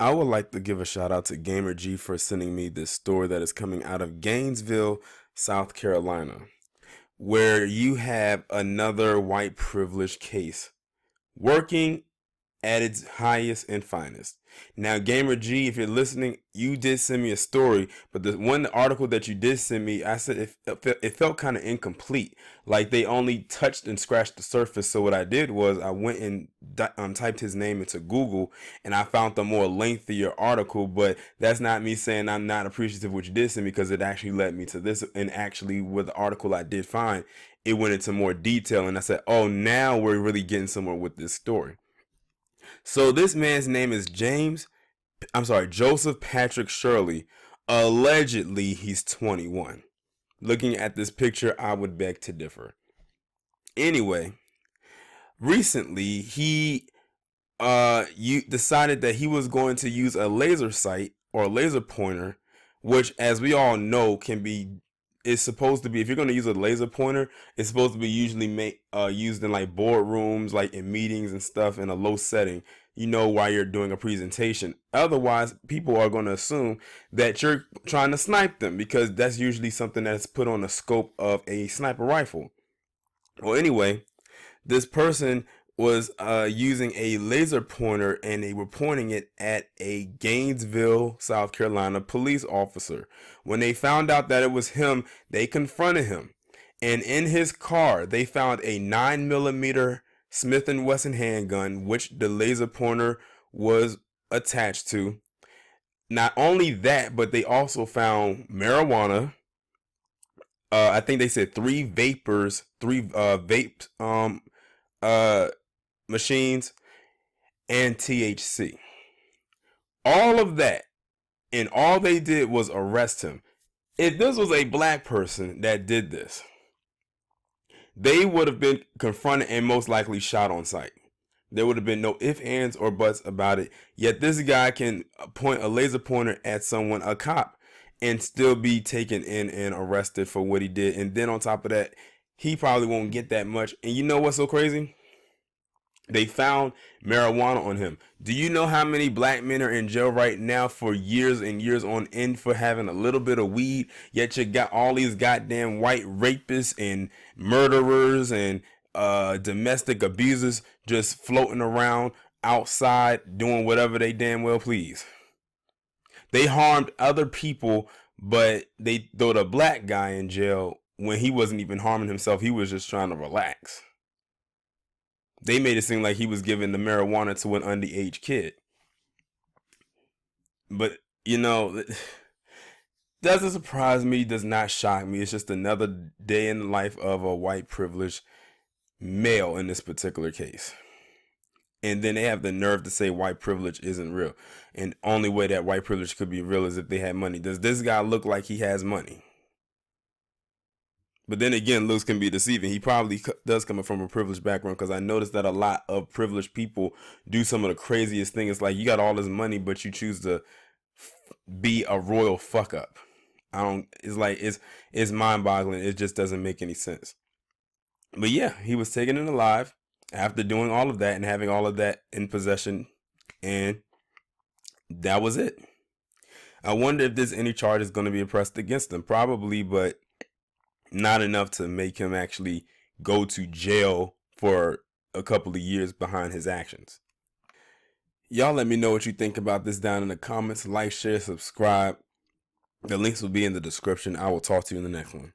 I would like to give a shout out to Gamer G for sending me this story that is coming out of Gainesville, South Carolina, where you have another white privilege case working at its highest and finest. Now, Gamer G, if you're listening, you did send me a story, but the one article that you did send me, I said it felt kind of incomplete. Like they only touched and scratched the surface. So what I did was I went and typed his name into Google, and I found the more lengthier article. But that's not me saying I'm not appreciative of what you did send me, because it actually led me to this. And actually, with the article I did find, it went into more detail, and I said, oh, now we're really getting somewhere with this story. So this man's name is Joseph Patrick Shirley. Allegedly, he's 21. Looking at this picture, I would beg to differ. Anyway, recently you decided that he was going to use a laser sight or a laser pointer, which, as we all know, is supposed to be, if you're going to use a laser pointer, it's supposed to be usually used in like boardrooms, like in meetings and stuff, in a low setting, while you're doing a presentation. Otherwise, people are going to assume that you're trying to snipe them, because that's usually something that's put on the scope of a sniper rifle. Well, anyway, this person was using a laser pointer, and they were pointing it at a Gainesville, South Carolina police officer. When they found out that it was him, they confronted him. And in his car, they found a 9mm Smith & Wesson handgun, which the laser pointer was attached to. Not only that, but they also found marijuana. I think they said three vape machines, and THC. All of that, and all they did was arrest him. If this was a black person that did this, they would have been confronted and most likely shot on sight. There would have been no ifs, ands, or buts about it. Yet this guy can point a laser pointer at someone, a cop, and still be taken in and arrested for what he did. And then on top of that, he probably won't get that much. And you know what's so crazy? They found marijuana on him. Do you know how many black men are in jail right now for years and years on end for having a little bit of weed? Yet you got all these goddamn white rapists and murderers and domestic abusers just floating around outside doing whatever they damn well please. They harmed other people, but they throw the black guy in jail when he wasn't even harming himself. He was just trying to relax. They made it seem like he was giving the marijuana to an underage kid. But, doesn't surprise me, does not shock me. It's just another day in the life of a white privileged male in this particular case. And then they have the nerve to say white privilege isn't real. And only way that white privilege could be real is if they had money. Does this guy look like he has money? But then again, looks can be deceiving. He probably does come from a privileged background, because I noticed that a lot of privileged people do some of the craziest things. It's like you got all this money, but you choose to be a royal fuck up. It's mind boggling. It just doesn't make any sense. But yeah, he was taken in alive after doing all of that and having all of that in possession. And that was it. I wonder if there's any charges going to be pressed against him. Probably, but not enough to make him actually go to jail for a couple of years behind his actions. Y'all let me know what you think about this down in the comments. Like, share, subscribe. The links will be in the description. I will talk to you in the next one.